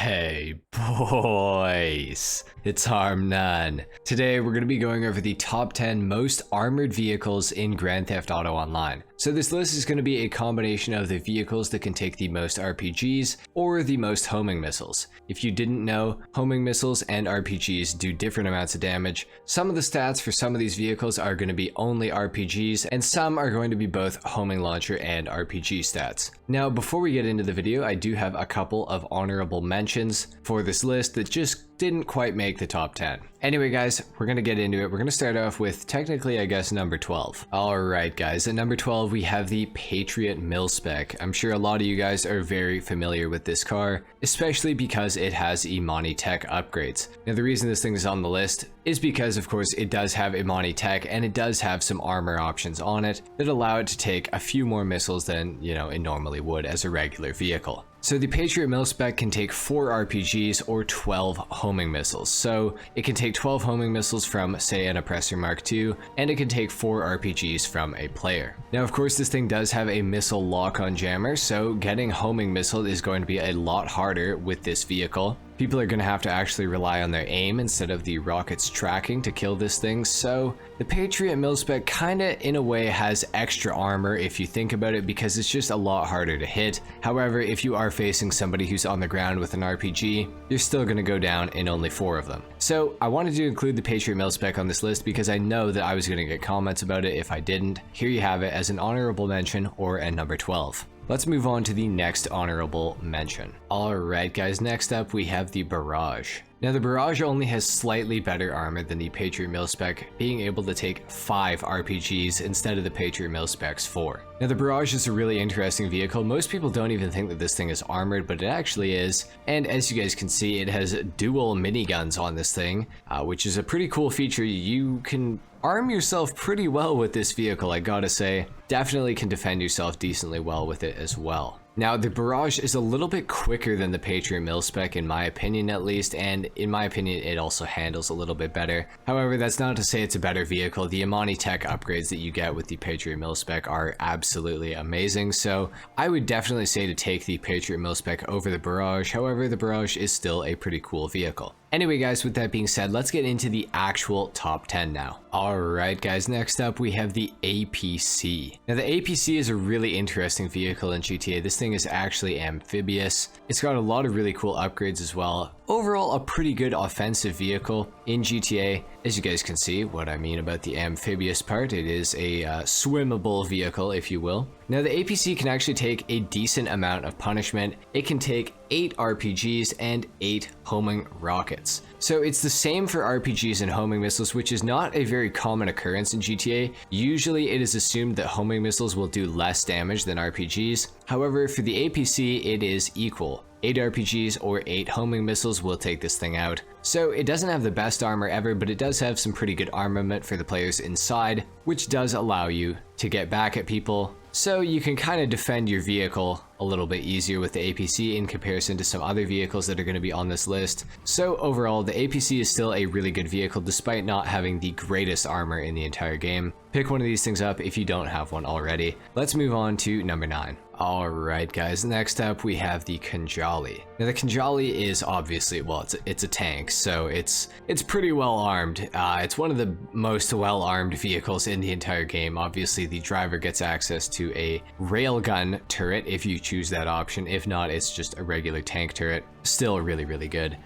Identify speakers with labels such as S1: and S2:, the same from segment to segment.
S1: Hey boys, it's HarmNone. Today we're going to be going over the top 10 most armored vehicles in Grand Theft Auto Online. So this list is going to be a combination of the vehicles that can take the most RPGs or the most homing missiles. If you didn't know, homing missiles and RPGs do different amounts of damage. Some of the stats for some of these vehicles are going to be only RPGs, and some are going to be both homing launcher and RPG stats. Now before we get into the video, I do have a couple of honorable mentions for this list that just didn't quite make the top 10. Anyway guys, we're gonna get into it. We're gonna start off with technically I guess number 12. Alright guys, at number 12 we have the Patriot Mil-Spec. I'm sure a lot of you guys are very familiar with this car, especially because it has Imani tech upgrades. Now the reason this thing is on the list is because of course it does have Imani tech and it does have some armor options on it that allow it to take a few more missiles than, it normally would as a regular vehicle. So the Patriot Mil-Spec can take 4 RPGs or 12 homing missiles. So it can take 12 homing missiles from, say, an Oppressor Mark II, and it can take 4 RPGs from a player. Now, of course, this thing does have a missile lock-on jammer, so getting homing missile is going to be a lot harder with this vehicle. People are going to have to actually rely on their aim instead of the rocket's tracking to kill this thing, so the Patriot Mil-Spec kinda in a way has extra armor if you think about it, because it's just a lot harder to hit. However, if you are facing somebody who's on the ground with an RPG, you're still going to go down in only 4 of them. So I wanted to include the Patriot Mil-Spec on this list because I know that I was going to get comments about it if I didn't. Here you have it as an honorable mention or at number 12. Let's move on to the next honorable mention. Alright guys, next up we have the Barrage. Now the Barrage only has slightly better armor than the Patriot Mil-Spec, being able to take 5 RPGs instead of the Patriot Mil-Spec's 4. Now the Barrage is a really interesting vehicle. Most people don't even think that this thing is armored, but it actually is. And as you guys can see, it has dual miniguns on this thing, which is a pretty cool feature. You can arm yourself pretty well with this vehicle, I gotta say. Definitely can defend yourself decently well with it as well. Now, the Barrage is a little bit quicker than the Patriot Mil-Spec in my opinion at least, and in my opinion it also handles a little bit better. However, that's not to say it's a better vehicle. The Imani tech upgrades that you get with the Patriot Mil-Spec are absolutely amazing, so I would definitely say to take the Patriot Mil-Spec over the Barrage. However, the Barrage is still a pretty cool vehicle. Anyway guys, with that being said, let's get into the actual top 10 now. Alright guys, next up we have the APC. Now the APC is a really interesting vehicle in GTA. This thing is actually amphibious. It's got a lot of really cool upgrades as well. Overall, a pretty good offensive vehicle in GTA. As you guys can see what I mean about the amphibious part, it is a swimmable vehicle, if you will. Now the APC can actually take a decent amount of punishment. It can take 8 RPGs and 8 homing rockets. So it's the same for RPGs and homing missiles, which is not a very common occurrence in GTA. Usually it is assumed that homing missiles will do less damage than RPGs. However, for the APC, it is equal. 8 RPGs or 8 homing missiles will take this thing out. So it doesn't have the best armor ever, but it does have some pretty good armament for the players inside, which does allow you to get back at people. So you can kind of defend your vehicle a little bit easier with the APC in comparison to some other vehicles that are going to be on this list. So overall, the APC is still a really good vehicle despite not having the greatest armor in the entire game. Pick one of these things up if you don't have one already. Let's move on to number 9. Alright guys, next up we have the Khanjali. Now the Khanjali is obviously, well, it's a tank, so it's pretty well armed. It's one of the most well armed vehicles in the entire game. Obviously the driver gets access to a railgun turret if you choose that option. If not, it's just a regular tank turret. Still really, really good.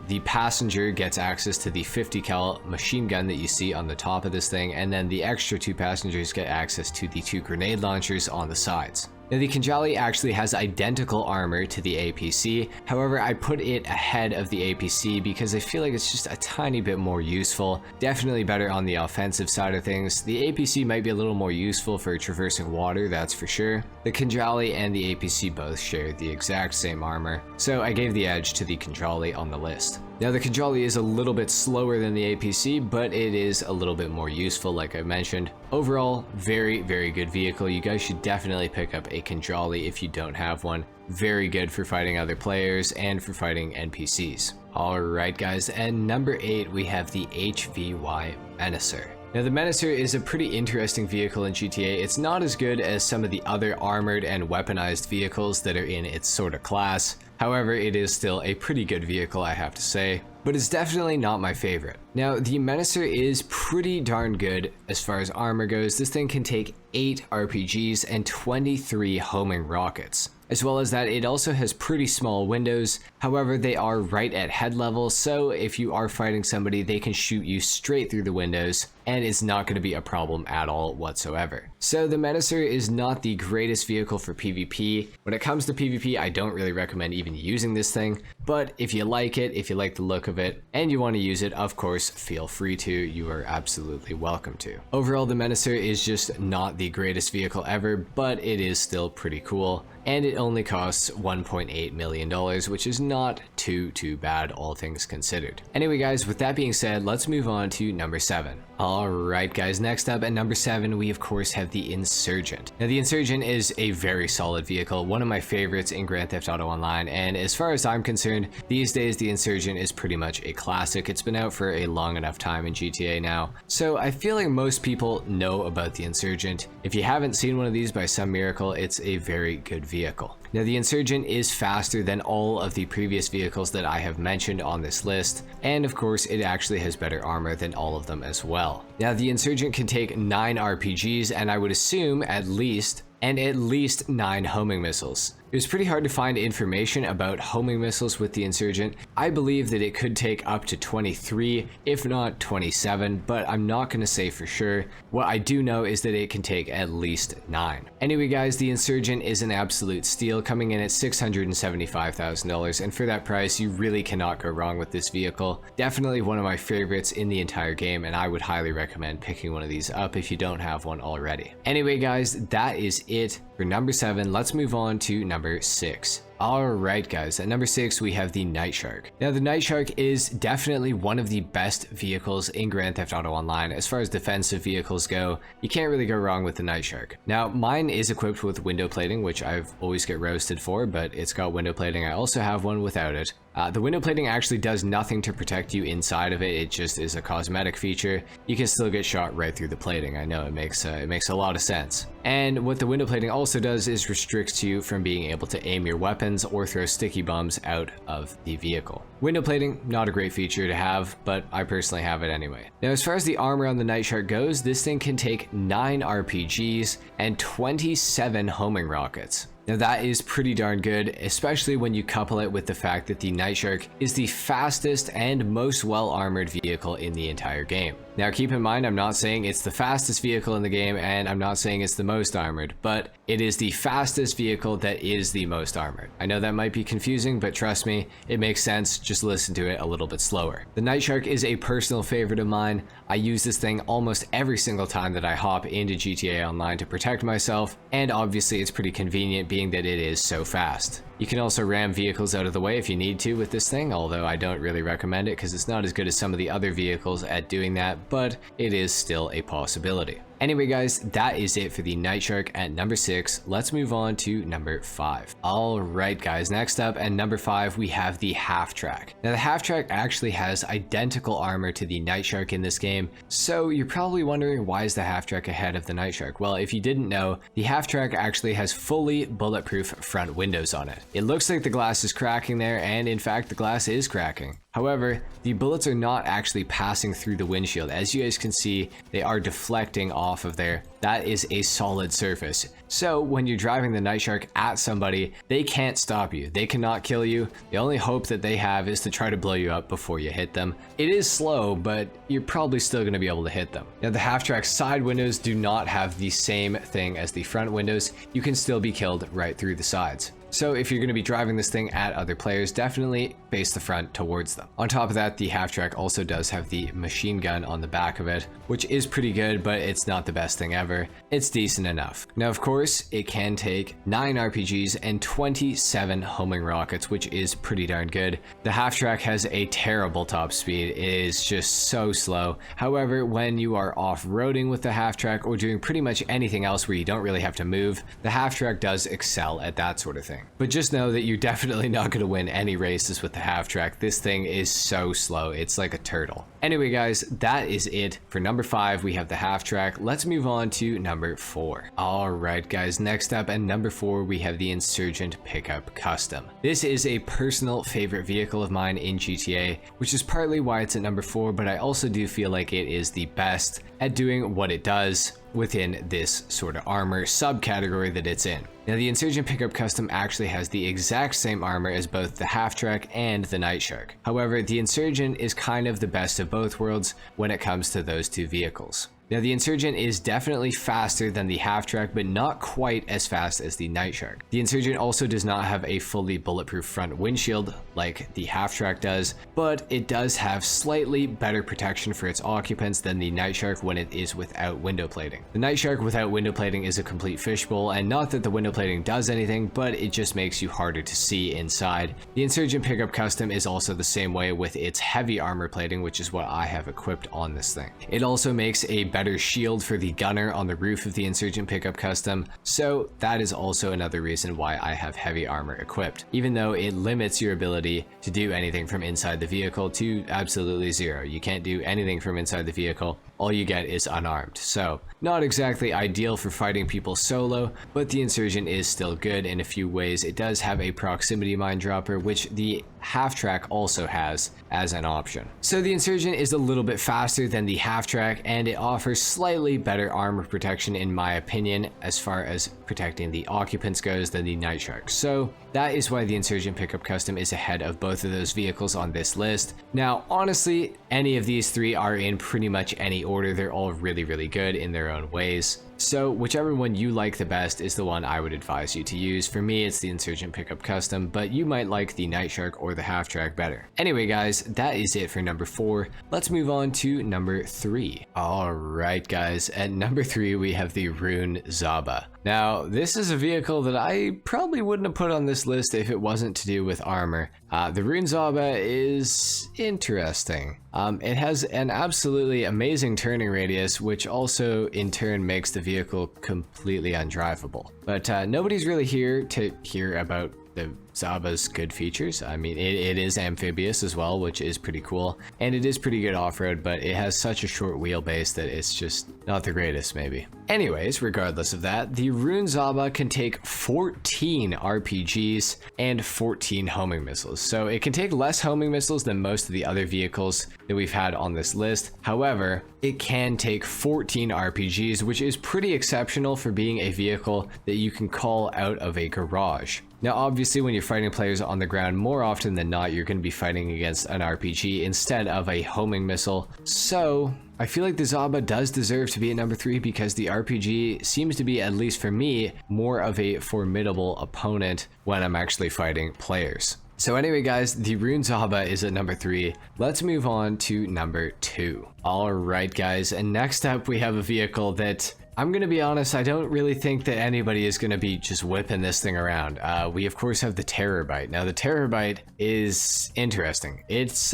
S1: The passenger gets access to the 50 cal machine gun that you see on the top of this thing, and then the extra 2 passengers get access to the 2 grenade launchers on the sides. Now the Khanjali actually has identical armor to the APC, however I put it ahead of the APC because I feel like it's just a tiny bit more useful. Definitely better on the offensive side of things. The APC might be a little more useful for traversing water, that's for sure. The Khanjali and the APC both share the exact same armor, so I gave the edge to the Khanjali on the list. Now the Khanjali is a little bit slower than the APC, but it is a little bit more useful like I mentioned. Overall, very, very good vehicle. You guys should definitely pick up a Khanjali if you don't have one. Very good for fighting other players and for fighting NPCs. Alright guys, and number 8 we have the HVY Menacer. Now the Menacer is a pretty interesting vehicle in GTA. It's not as good as some of the other armored and weaponized vehicles that are in its sort of class. However, it is still a pretty good vehicle, I have to say, but it's definitely not my favorite. Now, the Menacer is pretty darn good as far as armor goes. This thing can take 8 RPGs and 23 homing rockets. As well as that, it also has pretty small windows. However, they are right at head level, so if you are fighting somebody, they can shoot you straight through the windows, and it's not going to be a problem at all whatsoever. So the Menacer is not the greatest vehicle for PvP. When it comes to PvP, I don't really recommend even using this thing, but if you like it, if you like the look of it, and you want to use it, of course, feel free to. You are absolutely welcome to. Overall, the Menacer is just not the greatest vehicle ever, but it is still pretty cool. And it only costs $1.8 million, which is not too bad, all things considered. Anyway guys, with that being said, let's move on to number 7. Alright guys, next up at number 7, we of course have the Insurgent. Now the Insurgent is a very solid vehicle, one of my favorites in Grand Theft Auto Online, and as far as I'm concerned, these days the Insurgent is pretty much a classic. It's been out for a long enough time in GTA now, so I feel like most people know about the Insurgent. If you haven't seen one of these by some miracle, it's a very good vehicle. Now the Insurgent is faster than all of the previous vehicles that I have mentioned on this list, and of course it actually has better armor than all of them as well. Now the Insurgent can take 9 RPGs and I would assume at least 9 homing missiles. It was pretty hard to find information about homing missiles with the Insurgent. I believe that it could take up to 23, if not 27, but I'm not going to say for sure. What I do know is that it can take at least 9. Anyway guys, the Insurgent is an absolute steal, coming in at $675,000, and for that price you really cannot go wrong with this vehicle. Definitely one of my favorites in the entire game, and I would highly recommend picking one of these up if you don't have one already. Anyway guys, that is it for number 7. Let's move on to number 6. Alright guys, at number 6 we have the Nightshark. Now the Nightshark is definitely one of the best vehicles in Grand Theft Auto Online. As far as defensive vehicles go, you can't really go wrong with the Nightshark. Now mine is equipped with window plating, which I've always get roasted for, but it's got window plating. I also have one without it. The window plating actually does nothing to protect you inside of it. It just is a cosmetic feature. You can still get shot right through the plating. I know it makes a lot of sense. And what the window plating also does is restricts you from being able to aim your weapons or throw sticky bombs out of the vehicle. Window plating, not a great feature to have, but I personally have it anyway. Now as far as the armor on the Nightshark goes, this thing can take 9 RPGs and 27 homing rockets. Now that is pretty darn good, especially when you couple it with the fact that the Nightshark is the fastest and most well-armored vehicle in the entire game. Now keep in mind, I'm not saying it's the fastest vehicle in the game, and I'm not saying it's the most armored, but it is the fastest vehicle that is the most armored. I know that might be confusing, but trust me, it makes sense. Just listen to it a little bit slower. The Nightshark is a personal favorite of mine. I use this thing almost every single time that I hop into GTA Online to protect myself, and obviously it's pretty convenient being that it is so fast. You can also ram vehicles out of the way if you need to with this thing, although I don't really recommend it because it's not as good as some of the other vehicles at doing that, but it is still a possibility. Anyway guys, that is it for the Nightshark at number 6. Let's move on to number 5. Alright guys, next up at number 5 we have the Half-Track. Now the Half-Track actually has identical armor to the Nightshark in this game, so you're probably wondering why is the Half-Track ahead of the Nightshark? Well, if you didn't know, the Half-Track actually has fully bulletproof front windows on it. It looks like the glass is cracking there, and in fact the glass is cracking. However, the bullets are not actually passing through the windshield. As you guys can see, they are deflecting off of there. That is a solid surface. So when you're driving the Nightshark at somebody, they can't stop you. They cannot kill you. The only hope that they have is to try to blow you up before you hit them. It is slow, but you're probably still going to be able to hit them. Now the Half-Track side windows do not have the same thing as the front windows. You can still be killed right through the sides. So if you're going to be driving this thing at other players, definitely face the front towards them. On top of that, the Half-Track also does have the machine gun on the back of it, which is pretty good, but it's not the best thing ever. It's decent enough. Now, of course, it can take 9 RPGs and 27 homing rockets, which is pretty darn good. The Half-Track has a terrible top speed. It is just so slow. However, when you are off-roading with the Half-Track or doing pretty much anything else where you don't really have to move, the Half-Track does excel at that sort of thing. But just know that you're definitely not going to win any races with the Half-Track. This thing is so slow. It's like a turtle. Anyway, guys, that is it for number 5. We have the half track. Let's move on to number 4. All right, guys, next up at number 4, we have the Insurgent Pickup Custom. This is a personal favorite vehicle of mine in GTA, which is partly why it's at number 4, but I also do feel like it is the best at doing what it does within this sort of armor subcategory that it's in. Now, the Insurgent Pickup Custom actually has the exact same armor as both the half-track and the Nightshark. However, the Insurgent is kind of the best of both worlds when it comes to those two vehicles. Now, the Insurgent is definitely faster than the half-track, but not quite as fast as the Nightshark. The Insurgent also does not have a fully bulletproof front windshield like the half-track does, but it does have slightly better protection for its occupants than the Nightshark when it is without window plating. The Nightshark without window plating is a complete fishbowl, and not that the window plating does anything, but it just makes you harder to see inside. The Insurgent Pickup Custom is also the same way with its heavy armor plating, which is what I have equipped on this thing. It also makes a better shield for the gunner on the roof of the Insurgent Pickup Custom, so that is also another reason why I have heavy armor equipped, even though it limits your ability to do anything from inside the vehicle to absolutely zero. You can't do anything from inside the vehicle. All you get is unarmed. So not exactly ideal for fighting people solo, but the Insurgent is still good in a few ways. It does have a proximity mine dropper, which the half-track also has as an option. So the Insurgent is a little bit faster than the half-track, and it offers slightly better armor protection in my opinion as far as protecting the occupants goes than the Nightshark. So that is why the Insurgent Pickup Custom is ahead of both of those vehicles on this list. Now, honestly, any of these three are in pretty much any order. They're all really, really good in their own ways. So whichever one you like the best is the one I would advise you to use. For me, it's the Insurgent Pickup Custom, but you might like the Nightshark or the half-track better. Anyway, guys, that is it for number 4. Let's move on to number 3. All right, guys, at number 3, we have the Rune Zaba. Now, this is a vehicle that I probably wouldn't have put on this list if it wasn't to do with armor. The Rune Zaba is interesting. It has an absolutely amazing turning radius, which also in turn makes the vehicle completely undrivable. But nobody's really here to hear about the Zaba's good features. I mean, it is amphibious as well, which is pretty cool, and it is pretty good off-road, but it has such a short wheelbase that it's just not the greatest, maybe. Anyways, regardless of that, the Rune Zaba can take 14 RPGs and 14 homing missiles, so it can take less homing missiles than most of the other vehicles that we've had on this list. However, it can take 14 RPGs, which is pretty exceptional for being a vehicle that you can call out of a garage. Now, obviously, when you're fighting players on the ground, more often than not, you're going to be fighting against an RPG instead of a homing missile. So I feel like the Zaba does deserve to be at number 3 because the RPG seems to be, at least for me, more of a formidable opponent when I'm actually fighting players. So anyway, guys, the Rune Zaba is at number 3. Let's move on to number 2. All right, guys, and next up we have a vehicle that, I'm gonna be honest, I don't really think that anybody is gonna be just whipping this thing around. We of course have the Terrorbyte. Now the Terrorbyte is interesting. It's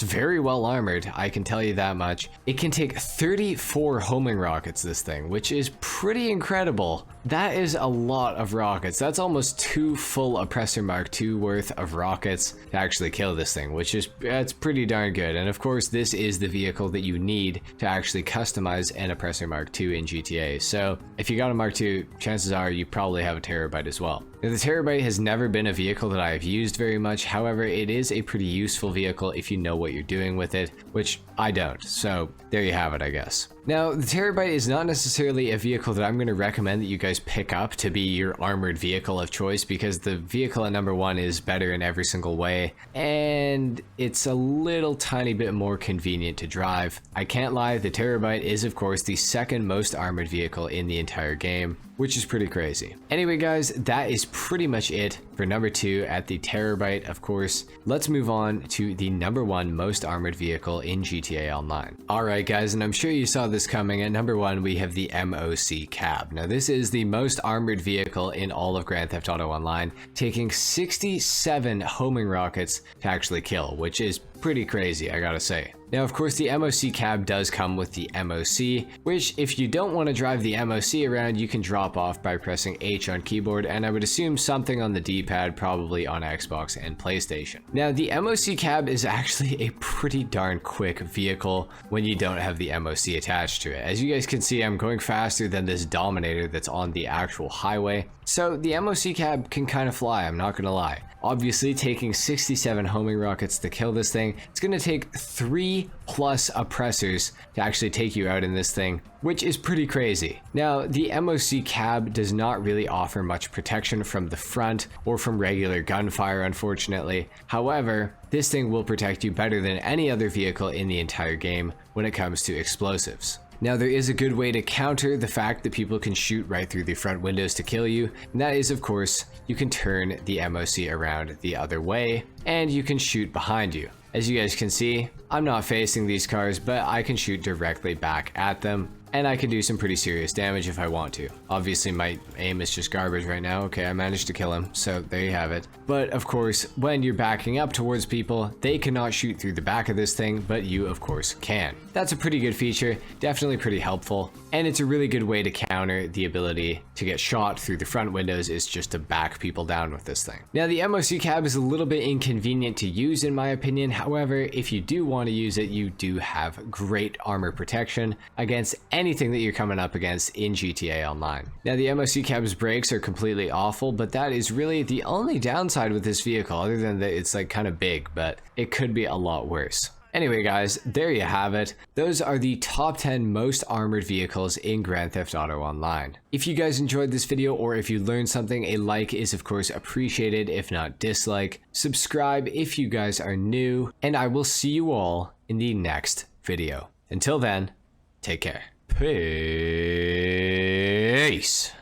S1: very well armored, I can tell you that much. It can take 34 homing rockets, this thing, which is pretty incredible. That is a lot of rockets. That's almost 2 full Oppressor Mark II worth of rockets to actually kill this thing, which is, that's pretty darn good. And of course, this is the vehicle that you need to actually customize an Oppressor Mark II in GTA. So if you got a Mark II, chances are you probably have a Terrorbyte as well. Now, the Terrorbyte has never been a vehicle that I have used very much. However, it is a pretty useful vehicle if you know what you're doing with it, which I don't. So there you have it, I guess. Now, the Terrorbyte is not necessarily a vehicle that I'm going to recommend that you guys pick up to be your armored vehicle of choice, because the vehicle at number 1 is better in every single way, and it's a little tiny bit more convenient to drive. I can't lie, the Terrorbyte is of course the second most armored vehicle in the entire game, which is pretty crazy. Anyway, guys, that is pretty much it for number 2 at the Terrorbyte, of course. Let's move on to the number 1 most armored vehicle in GTA Online. Alright, guys, and I'm sure you saw this coming. At number 1, we have the MOC Cab. Now, this is the most armored vehicle in all of Grand Theft Auto Online, taking 67 homing rockets to actually kill, which is pretty crazy, I gotta say. Now, of course, the MOC cab does come with the MOC, which if you don't want to drive the MOC around, you can drop off by pressing H on keyboard, and I would assume something on the D-pad, probably on Xbox and PlayStation. Now, the MOC cab is actually a pretty darn quick vehicle when you don't have the MOC attached to it. As you guys can see, I'm going faster than this Dominator that's on the actual highway. So the MOC cab can kind of fly, I'm not gonna lie. Obviously, taking 67 homing rockets to kill this thing, it's gonna take 3+ oppressors to actually take you out in this thing, which is pretty crazy. Now, the MOC cab does not really offer much protection from the front or from regular gunfire, unfortunately. However, this thing will protect you better than any other vehicle in the entire game when it comes to explosives. Now, there is a good way to counter the fact that people can shoot right through the front windows to kill you, and that is, of course, you can turn the MOC around the other way, and you can shoot behind you. As you guys can see, I'm not facing these cars, but I can shoot directly back at them, and I can do some pretty serious damage if I want to. Obviously, my aim is just garbage right now. Okay, I managed to kill him, so there you have it. But of course, when you're backing up towards people, they cannot shoot through the back of this thing, but you of course can. That's a pretty good feature, definitely pretty helpful, and it's a really good way to counter the ability to get shot through the front windows, is just to back people down with this thing. Now, the MOC cab is a little bit inconvenient to use in my opinion. However, if you do want to use it, you do have great armor protection against anything that you're coming up against in GTA Online. Now, the MOC cab's brakes are completely awful, but that is really the only downside with this vehicle, other than that it's like kind of big, but it could be a lot worse. Anyway guys, there you have it. Those are the top 10 most armored vehicles in Grand Theft Auto Online. If you guys enjoyed this video, or if you learned something, a like is of course appreciated, if not dislike. Subscribe if you guys are new, and I will see you all in the next video. Until then, take care. Peace.